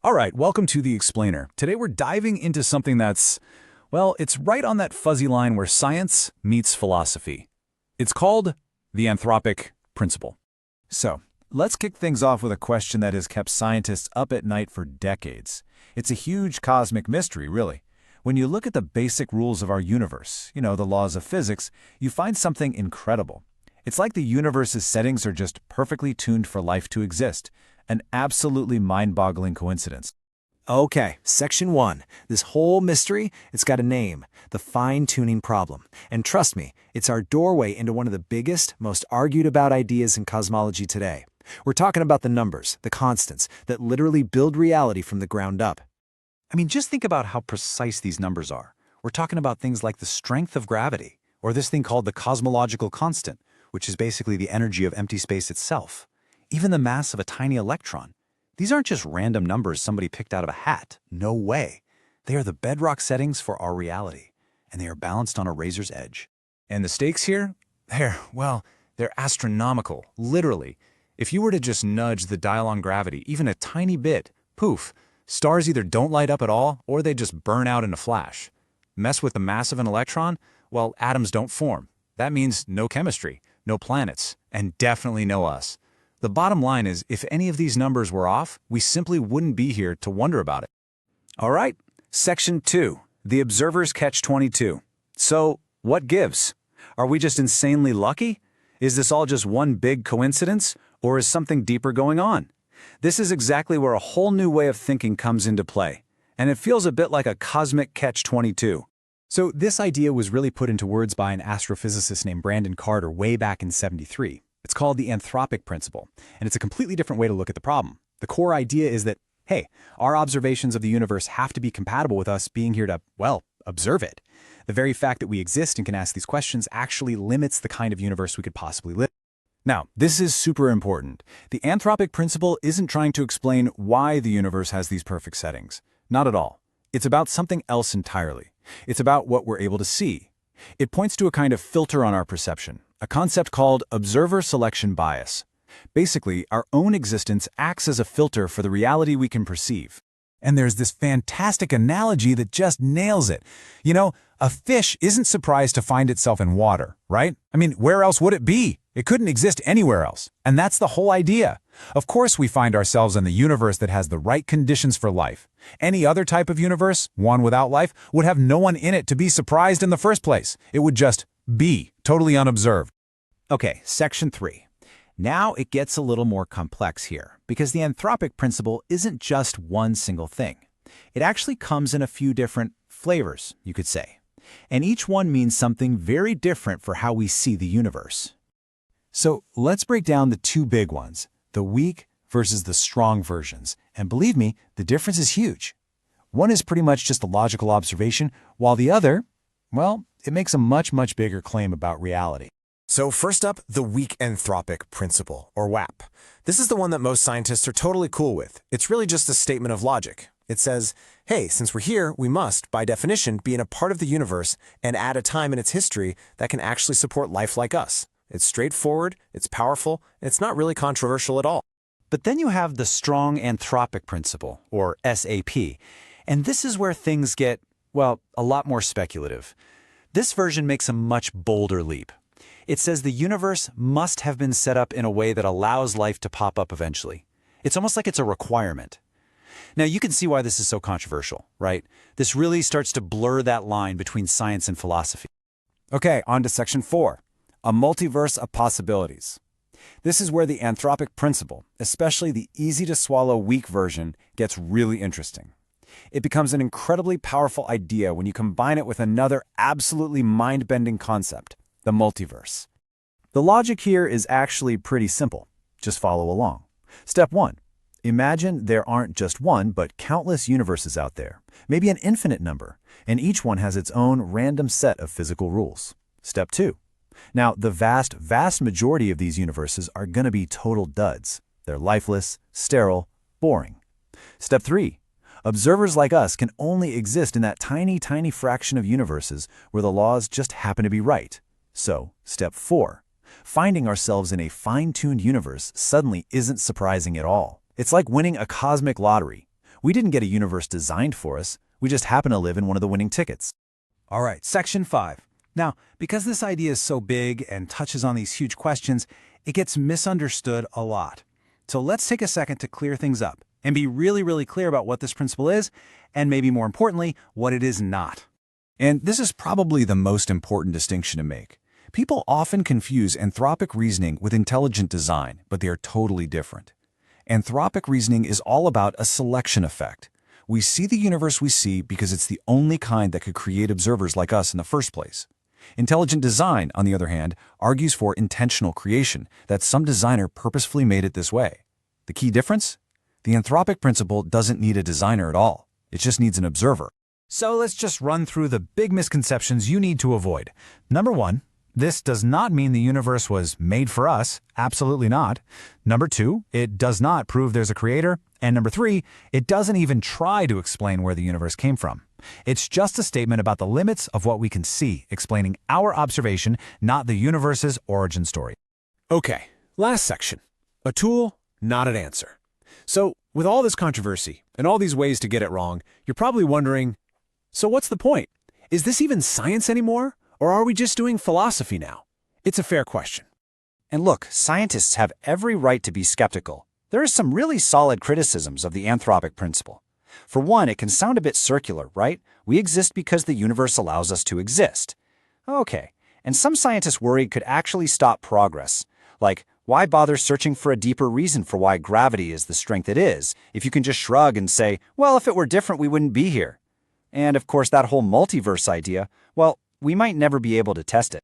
All right, welcome to The Explainer. Today we're diving into something that's, well, it's right on that fuzzy line where science meets philosophy. It's called the Anthropic Principle. So, let's kick things off with a question that has kept scientists up at night for decades. It's a huge cosmic mystery, really. When you look at the basic rules of our universe, the laws of physics, you find something incredible. It's like the universe's settings are just perfectly tuned for life to exist. An absolutely mind-boggling coincidence. Okay, Section 1. This whole mystery, it's got a name, the fine-tuning problem. And trust me, it's our doorway into one of the biggest, most argued-about ideas in cosmology today. We're talking about the numbers, the constants, that literally build reality from the ground up. I mean, just think about how precise these numbers are. We're talking about things like the strength of gravity, or this thing called the cosmological constant, which is basically the energy of empty space itself. Even the mass of a tiny electron. These aren't just random numbers somebody picked out of a hat. No way. They are the bedrock settings for our reality, and they are balanced on a razor's edge. And the stakes here? They're astronomical, literally. If you were to just nudge the dial on gravity even a tiny bit, poof, stars either don't light up at all or they just burn out in a flash. Mess with the mass of an electron? Well, atoms don't form. That means no chemistry, no planets, and definitely no us. The bottom line is, if any of these numbers were off, we simply wouldn't be here to wonder about it. All right, Section 2, the observer's catch-22. So, what gives? Are we just insanely lucky? Is this all just one big coincidence, or is something deeper going on? This is exactly where a whole new way of thinking comes into play, and it feels a bit like a cosmic catch-22. So this idea was really put into words by an astrophysicist named Brandon Carter way back in '73. It's called the Anthropic Principle, and it's a completely different way to look at the problem. The core idea is that, hey, our observations of the universe have to be compatible with us being here to, well, observe it. The very fact that we exist and can ask these questions actually limits the kind of universe we could possibly live. Now, this is super important. The Anthropic Principle isn't trying to explain why the universe has these perfect settings. Not at all. It's about something else entirely. It's about what we're able to see. It points to a kind of filter on our perception, a concept called observer selection bias. Basically, our own existence acts as a filter for the reality we can perceive. And there's this fantastic analogy that just nails it. A fish isn't surprised to find itself in water, right? I mean, where else would it be? It couldn't exist anywhere else. And that's the whole idea. Of course, we find ourselves in the universe that has the right conditions for life. Any other type of universe, one without life, would have no one in it to be surprised in the first place. It would just be, totally unobserved. Okay, Section 3. Now it gets a little more complex here, because the Anthropic Principle isn't just one single thing. It actually comes in a few different flavors, you could say. And each one means something very different for how we see the universe. So, let's break down the two big ones, the weak versus the strong versions. And believe me, the difference is huge. One is pretty much just a logical observation, while the other, well, it makes a much, much bigger claim about reality. So first up, the weak anthropic principle, or WAP. This is the one that most scientists are totally cool with. It's really just a statement of logic. It says, hey, since we're here, we must, by definition, be in a part of the universe and at a time in its history that can actually support life like us. It's straightforward, it's powerful, and it's not really controversial at all. But then you have the strong anthropic principle, or SAP, and this is where things get, well, a lot more speculative. This version makes a much bolder leap. It says the universe must have been set up in a way that allows life to pop up eventually. It's almost like it's a requirement. Now, you can see why this is so controversial, right? This really starts to blur that line between science and philosophy. Okay, on to Section 4, a multiverse of possibilities. This is where the Anthropic Principle, especially the easy-to-swallow weak version, gets really interesting. It becomes an incredibly powerful idea when you combine it with another absolutely mind-bending concept, the multiverse. The logic here is actually pretty simple. Just follow along. Step 1. Imagine there aren't just one, but countless universes out there, maybe an infinite number, and each one has its own random set of physical rules. Step 2. Now, the vast, vast majority of these universes are going to be total duds. They're lifeless, sterile, boring. Step 3. Observers like us can only exist in that tiny, tiny fraction of universes where the laws just happen to be right. So, Step 4. Finding ourselves in a fine-tuned universe suddenly isn't surprising at all. It's like winning a cosmic lottery. We didn't get a universe designed for us. We just happen to live in one of the winning tickets. All right, section 5. Now, because this idea is so big and touches on these huge questions, it gets misunderstood a lot. So let's take a second to clear things up and be really, really clear about what this principle is, and maybe more importantly, what it is not. And this is probably the most important distinction to make. People often confuse anthropic reasoning with intelligent design, but they are totally different. Anthropic reasoning is all about a selection effect. We see the universe we see because it's the only kind that could create observers like us in the first place. Intelligent design, on the other hand, argues for intentional creation, that some designer purposefully made it this way. The key difference? The anthropic principle doesn't need a designer at all. It just needs an observer. So let's just run through the big misconceptions you need to avoid. Number 1, this does not mean the universe was made for us. Absolutely not. Number 2, it does not prove there's a creator. And number 3, it doesn't even try to explain where the universe came from. It's just a statement about the limits of what we can see, explaining our observation, not the universe's origin story. Okay, last section. A tool, not an answer. So, with all this controversy and all these ways to get it wrong, you're probably wondering, so what's the point? Is this even science anymore? Or are we just doing philosophy now? It's a fair question. And look, scientists have every right to be skeptical. There are some really solid criticisms of the anthropic principle. For one, it can sound a bit circular, right? We exist because the universe allows us to exist. Okay, and some scientists worry it could actually stop progress. Like, why bother searching for a deeper reason for why gravity is the strength it is, if you can just shrug and say, well, if it were different, we wouldn't be here. And of course, that whole multiverse idea, well, we might never be able to test it.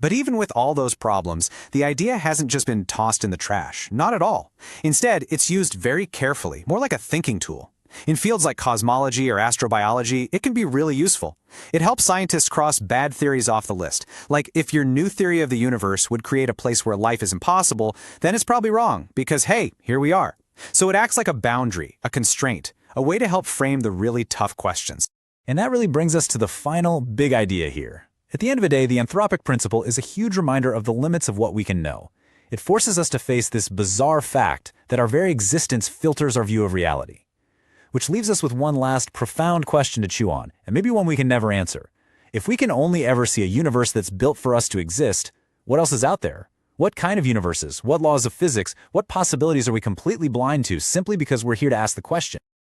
But even with all those problems, the idea hasn't just been tossed in the trash. Not at all. Instead, it's used very carefully, more like a thinking tool. In fields like cosmology or astrobiology, it can be really useful. It helps scientists cross bad theories off the list. Like, if your new theory of the universe would create a place where life is impossible, then it's probably wrong, because hey, here we are. So it acts like a boundary, a constraint, a way to help frame the really tough questions. And that really brings us to the final big idea here. At the end of the day, the anthropic principle is a huge reminder of the limits of what we can know. It forces us to face this bizarre fact that our very existence filters our view of reality. Which leaves us with one last profound question to chew on, and maybe one we can never answer. If we can only ever see a universe that's built for us to exist, what else is out there? What kind of universes? What laws of physics? What possibilities are we completely blind to simply because we're here to ask the question?